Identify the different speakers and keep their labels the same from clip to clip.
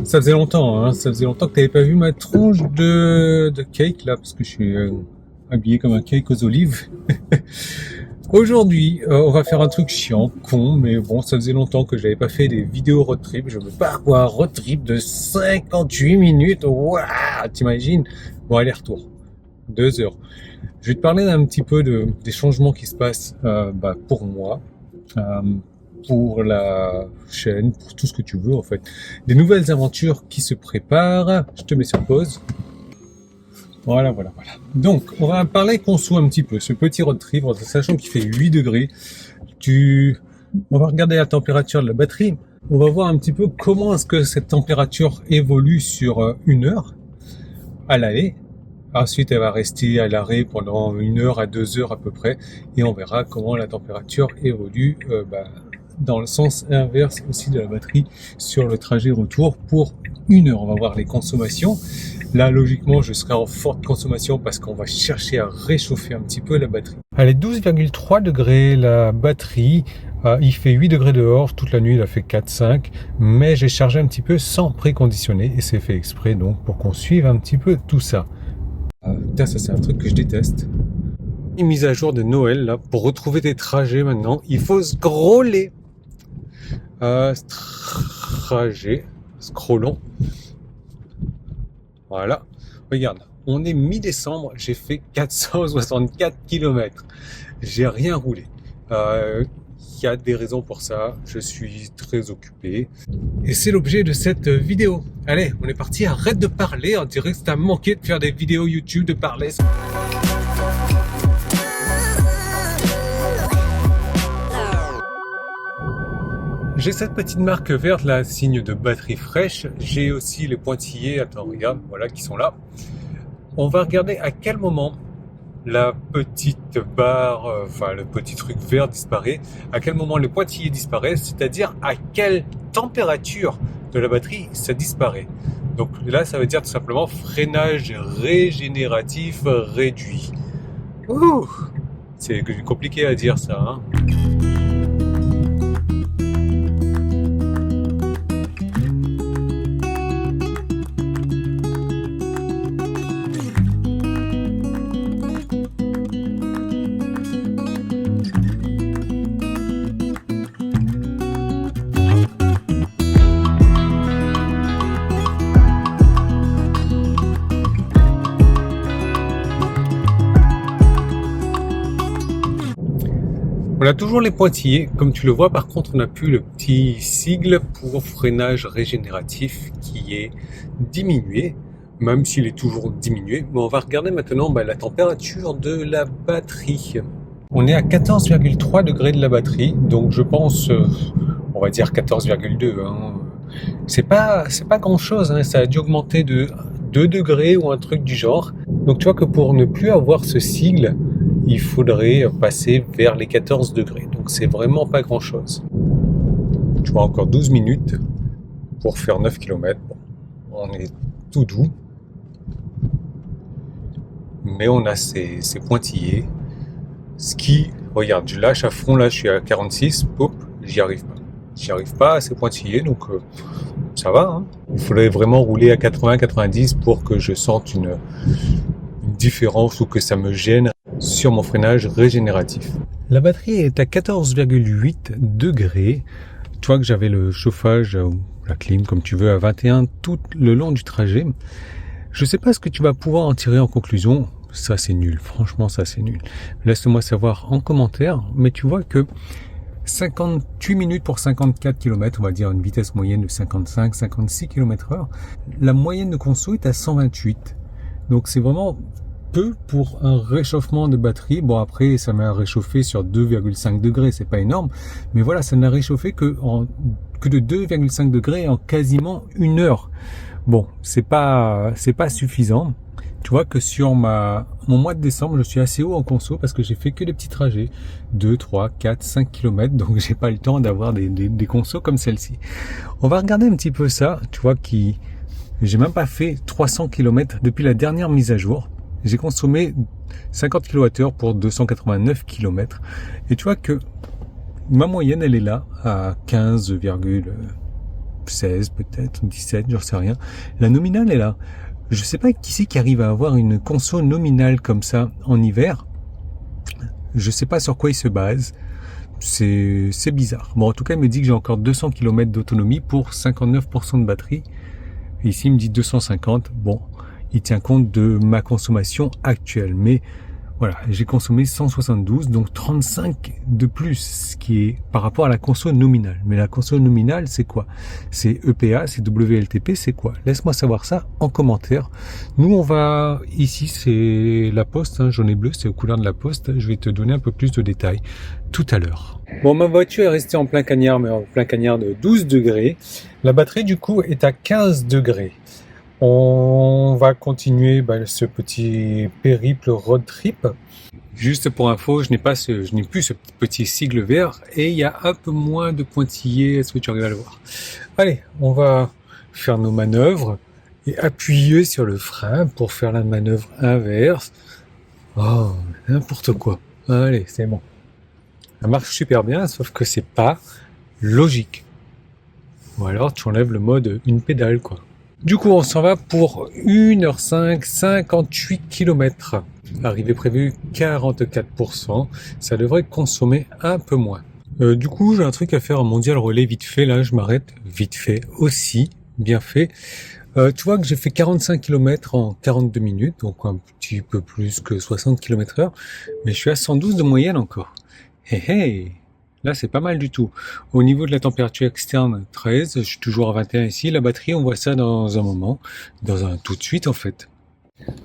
Speaker 1: Ça faisait longtemps, hein. Ça faisait longtemps que tu n'avais pas vu ma tronche de cake là, parce que je suis habillé comme un cake aux olives. Aujourd'hui, on va faire un truc chiant, con, mais bon, ça faisait longtemps que j'avais pas fait des vidéos road trip. Je veux pas avoir un road trip de 58 minutes. Waouh, t'imagines? Bon, aller-retour, 2 heures. Je vais te parler un petit peu des changements qui se passent pour moi. Pour la chaîne, pour tout ce que tu veux en fait. Des nouvelles aventures qui se préparent. Je te mets sur pause. Voilà. Donc, on va parler conso un petit peu. Ce petit road trip, sachant qu'il fait 8 degrés. On va regarder la température de la batterie. On va voir un petit peu comment est-ce que cette température évolue sur 1 heure à l'aller. Ensuite, elle va rester à l'arrêt pendant 1 heure à 2 heures à peu près. Et on verra comment la température évolue dans le sens inverse aussi de la batterie sur le trajet retour pour 1 heure. On va voir les consommations. Là, logiquement, je serai en forte consommation parce qu'on va chercher à réchauffer un petit peu la batterie. Elle est 12,3 degrés la batterie. Il fait 8 degrés dehors. Toute la nuit, il a fait 4-5. Mais j'ai chargé un petit peu sans préconditionner et c'est fait exprès donc pour qu'on suive un petit peu tout ça. Ça c'est un truc que je déteste. Une mise à jour de Noël là pour retrouver des trajets maintenant. Il faut scroller. Scrollons. Voilà. Regarde, on est mi-décembre, j'ai fait 464 km. J'ai rien roulé. Il y a des raisons pour ça. Je suis très occupé. Et c'est l'objet de cette vidéo. Allez, on est parti. Arrête de parler. On dirait que t'as manqué de faire des vidéos YouTube, de parler. J'ai cette petite marque verte là, signe de batterie fraîche. J'ai aussi les pointillés, attends regarde, voilà qui sont là. On va regarder à quel moment la petite barre, le petit truc vert disparaît. À quel moment le pointillé disparaît, c'est-à-dire à quelle température de la batterie ça disparaît. Donc là, ça veut dire tout simplement freinage régénératif réduit. Ouh, c'est compliqué à dire ça, hein. On a toujours les pointillés, comme tu le vois. Par contre, on n'a plus le petit sigle pour freinage régénératif qui est diminué, même s'il est toujours diminué. Mais on va regarder maintenant la température de la batterie. On est à 14,3 degrés de la batterie, donc je pense, on va dire 14,2. Hein. C'est pas grand chose, hein. Ça a dû augmenter de 2 degrés ou un truc du genre. Donc tu vois que pour ne plus avoir ce sigle, il faudrait passer vers les 14 degrés. Donc c'est vraiment pas grand chose. Tu vois, encore 12 minutes pour faire 9 km. Bon, on est tout doux. Mais on a ces pointillés. Ce qui, regarde, je lâche à fond, là je suis à 46, hop, j'y arrive pas. J'y arrive pas à ces pointillés, donc ça va. Hein. Il faudrait vraiment rouler à 80-90 pour que je sente une différence ou que ça me gêne sur mon freinage régénératif. La batterie est à 14,8 degrés. Tu vois que j'avais le chauffage ou la clim, comme tu veux, à 21 tout le long du trajet. Je sais pas ce que tu vas pouvoir en tirer en conclusion. Ça, c'est nul. Franchement, ça, c'est nul. Laisse-moi savoir en commentaire. Mais tu vois que 58 minutes pour 54 km, on va dire une vitesse moyenne de 55-56 km/h. La moyenne de conso est à 128. Donc, c'est vraiment peu pour un réchauffement de batterie. Bon, après, ça m'a réchauffé sur 2,5 degrés, c'est pas énorme. Mais voilà, ça n'a réchauffé que de 2,5 degrés en quasiment 1 heure. Bon, c'est pas suffisant. Tu vois que sur mon mois de décembre, je suis assez haut en conso parce que j'ai fait que des petits trajets. 2, 3, 4, 5 km. Donc, j'ai pas le temps d'avoir des consos comme celle-ci. On va regarder un petit peu ça. Tu vois j'ai même pas fait 300 km depuis la dernière mise à jour. J'ai consommé 50 kWh pour 289 km. Et tu vois que ma moyenne, elle est là, à 15,1 16 peut-être, 17, j'en sais rien. La nominale est là. Je sais pas qui c'est qui arrive à avoir une conso nominale comme ça en hiver. Je sais pas sur quoi il se base. C'est bizarre. Bon, en tout cas, il me dit que j'ai encore 200 km d'autonomie pour 59% de batterie. Et ici, il me dit 250. Bon, il tient compte de ma consommation actuelle. Mais voilà, j'ai consommé 172, donc 35 de plus, ce qui est par rapport à la conso nominale. Mais la conso nominale, c'est quoi? C'est EPA, c'est WLTP, c'est quoi? Laisse-moi savoir ça en commentaire. Nous, on va... Ici, c'est la Poste, hein, jaune et bleu, c'est aux couleurs de la Poste. Je vais te donner un peu plus de détails tout à l'heure. Bon, ma voiture est restée en plein cagnard, mais en plein cagnard de 12 degrés. La batterie, du coup, est à 15 degrés. On va continuer ce petit périple road trip. Juste pour info, je n'ai plus ce petit sigle vert et il y a un peu moins de pointillés. Est-ce que tu arrives à le voir? Allez, on va faire nos manœuvres et appuyer sur le frein pour faire la manœuvre inverse. Oh, n'importe quoi. Allez, c'est bon. Ça marche super bien, sauf que c'est pas logique. Ou alors tu enlèves le mode une pédale, quoi. Du coup, on s'en va pour 1h05, 58 km. Arrivée prévue 44%. Ça devrait consommer un peu moins. Du coup, j'ai un truc à faire en mondial relais vite fait. Là, je m'arrête vite fait aussi. Bien fait. Tu vois que j'ai fait 45 km en 42 minutes. Donc un petit peu plus que 60 km/h. Mais je suis à 112 de moyenne encore. Hey hey! Là, c'est pas mal du tout. Au niveau de la température externe, 13. Je suis toujours à 21 ici. La batterie, on voit ça dans un moment. Tout de suite, en fait.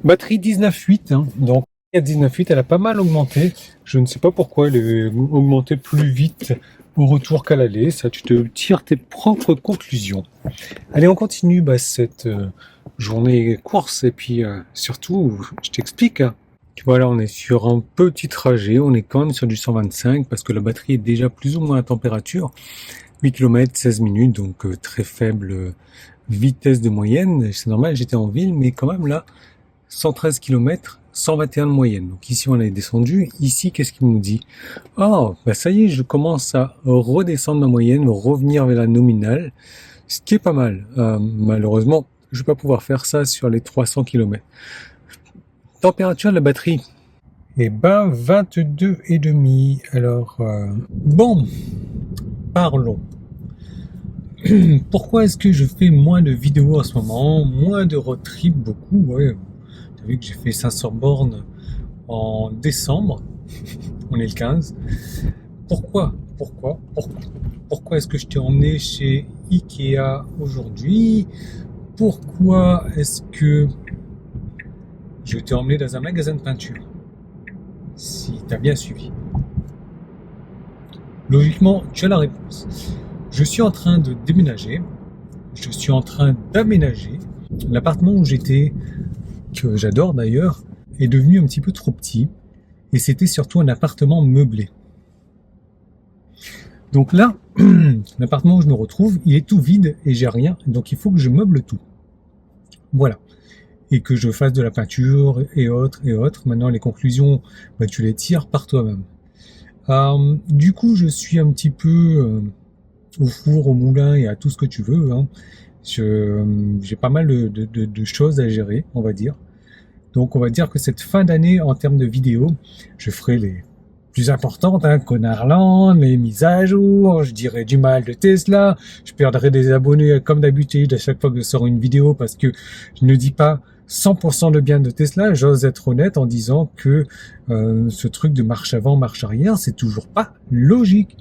Speaker 1: Batterie 19.8. Hein. Donc, à 19.8, elle a pas mal augmenté. Je ne sais pas pourquoi elle est augmentée plus vite au retour qu'à l'aller. Ça, tu te tires tes propres conclusions. Allez, on continue cette journée course. Et puis, surtout, je t'explique. Tu vois, là, on est sur un petit trajet. On est quand même sur du 125 parce que la batterie est déjà plus ou moins à température. 8 km, 16 minutes, donc très faible vitesse de moyenne. C'est normal, j'étais en ville, mais quand même là, 113 km, 121 de moyenne. Donc ici, on est descendu. Ici, qu'est-ce qu'il nous dit? Oh, ça y est, je commence à redescendre ma moyenne, revenir vers la nominale, ce qui est pas mal. Malheureusement, je vais pas pouvoir faire ça sur les 300 km. Température de la batterie, 22,5. Alors, bon, parlons. Pourquoi est-ce que je fais moins de vidéos en ce moment, moins de road trip, beaucoup, ouais. T'as vu que j'ai fait 500 bornes en décembre, on est le 15. Pourquoi est-ce que je t'ai emmené chez Ikea aujourd'hui? Pourquoi est-ce que je t'ai emmené dans un magasin de peinture? Si tu as bien suivi. Logiquement, tu as la réponse. Je suis en train de déménager. Je suis en train d'aménager. L'appartement où j'étais, que j'adore d'ailleurs, est devenu un petit peu trop petit. Et c'était surtout un appartement meublé. Donc là, l'appartement où je me retrouve, il est tout vide et j'ai rien. Donc il faut que je meuble tout. Voilà. Et que je fasse de la peinture et autres. Maintenant, les conclusions, tu les tires par toi-même. Du coup, je suis un petit peu au four, au moulin et à tout ce que tu veux. Hein. J'ai pas mal de choses à gérer, on va dire. Donc, on va dire que cette fin d'année, en termes de vidéos, je ferai les plus importantes, hein, Connardland, les mises à jour, je dirai du mal de Tesla, je perdrai des abonnés comme d'habitude à chaque fois que je sors une vidéo parce que je ne dis pas 100% le bien de Tesla, j'ose être honnête en disant que ce truc de marche avant, marche arrière, c'est toujours pas logique.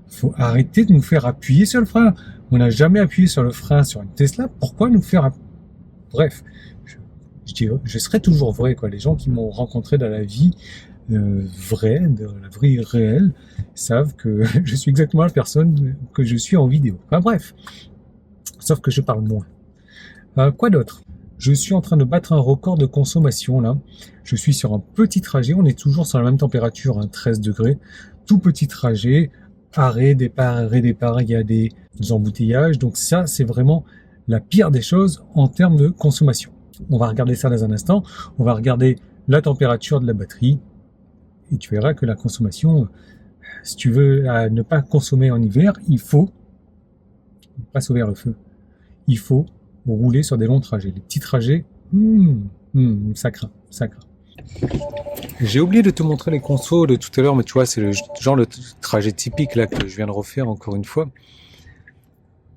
Speaker 1: Faut arrêter de nous faire appuyer sur le frein. On n'a jamais appuyé sur le frein sur une Tesla, pourquoi nous faire Bref, je serai toujours vrai, quoi. Les gens qui m'ont rencontré dans la vie vraie, dans la vie réelle, savent que je suis exactement la personne que je suis en vidéo. Enfin bref, sauf que je parle moins. Quoi d'autre? Je suis en train de battre un record de consommation là. Je suis sur un petit trajet, on est toujours sur la même température, hein, 13 degrés. Tout petit trajet, arrêt, départ, il y a des embouteillages. Donc ça, c'est vraiment la pire des choses en termes de consommation. On va regarder ça dans un instant. On va regarder la température de la batterie. Et tu verras que la consommation, si tu veux ne pas consommer en hiver, il faut pas sauver le feu. Il faut rouler sur des longs trajets. Les petits trajets, ça craint, ça craint. J'ai oublié de te montrer les consos de tout à l'heure, mais tu vois, c'est le genre de trajet typique là que je viens de refaire encore une fois.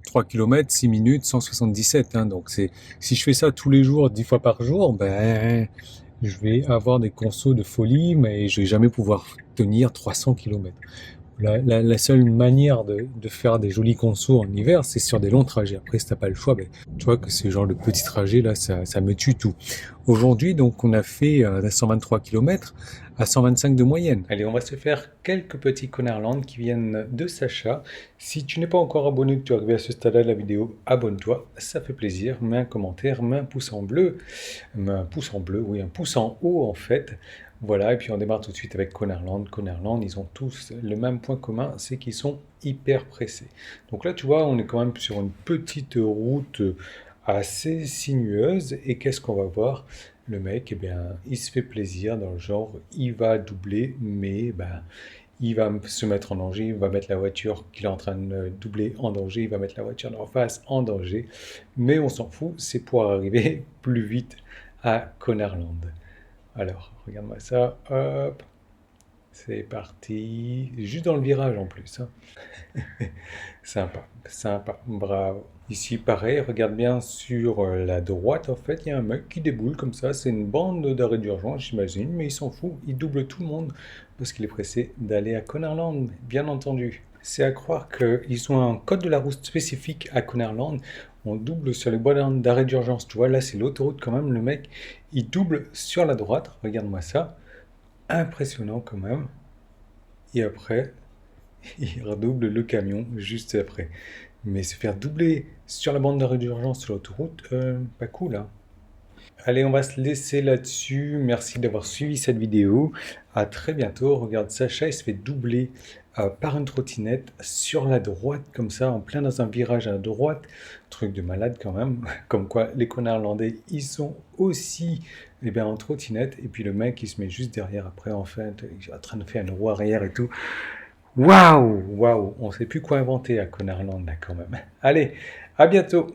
Speaker 1: 3 km, 6 minutes, 177. Hein, donc si je fais ça tous les jours, 10 fois par jour, ben je vais avoir des consos de folie, mais je vais jamais pouvoir tenir 300 km. La seule manière de faire des jolis consos en hiver, c'est sur des longs trajets. Après, si t'as pas le choix, ben, tu vois que ce genre de petits trajets là, ça me tue tout. Aujourd'hui, donc, on a fait 123 km à 125 de moyenne. Allez, on va se faire quelques petits Connerland qui viennent de Sacha. Si tu n'es pas encore abonné, que tu es arrivé à ce stade-là de la vidéo, abonne-toi, ça fait plaisir. Mets un commentaire, mets un pouce en bleu, un pouce en bleu, oui, un pouce en haut en fait. Voilà, et puis on démarre tout de suite avec Connerland. Connerland, ils ont tous le même point commun, c'est qu'ils sont hyper pressés. Donc là, tu vois, on est quand même sur une petite route assez sinueuse. Et qu'est-ce qu'on va voir? Le mec, eh bien, il se fait plaisir dans le genre, il va doubler, mais ben, il va se mettre en danger, il va mettre la voiture qu'il est en train de doubler en danger, il va mettre la voiture d'en face en danger. Mais on s'en fout, c'est pour arriver plus vite à Connerland. Alors, regarde-moi ça, hop, c'est parti, juste dans le virage en plus. Hein. Sympa, sympa, bravo. Ici, pareil, regarde bien sur la droite, en fait, il y a un mec qui déboule comme ça, c'est une bande d'arrêt d'urgence, j'imagine, mais il s'en fout, il double tout le monde parce qu'il est pressé d'aller à Connerland, bien entendu. C'est à croire qu'ils ont un code de la route spécifique à Connerland. On double sur les bois d'arrêt d'urgence. Tu vois, là, c'est l'autoroute quand même. Le mec, il double sur la droite. Regarde-moi ça. Impressionnant quand même. Et après, il redouble le camion juste après. Mais se faire doubler sur la bande d'arrêt d'urgence sur l'autoroute, pas cool, hein. Allez, on va se laisser là-dessus. Merci d'avoir suivi cette vidéo. À très bientôt. Regarde, Sacha, il se fait doubler par une trottinette sur la droite, comme ça, en plein dans un virage à droite. Truc de malade quand même. Comme quoi, les Connerlandais, ils sont aussi eh bien, en trottinette. Et puis le mec, il se met juste derrière après, en fait. Il est en train de faire une roue arrière et tout. Waouh, waouh. On ne sait plus quoi inventer à Connerland, là, quand même. Allez, à bientôt.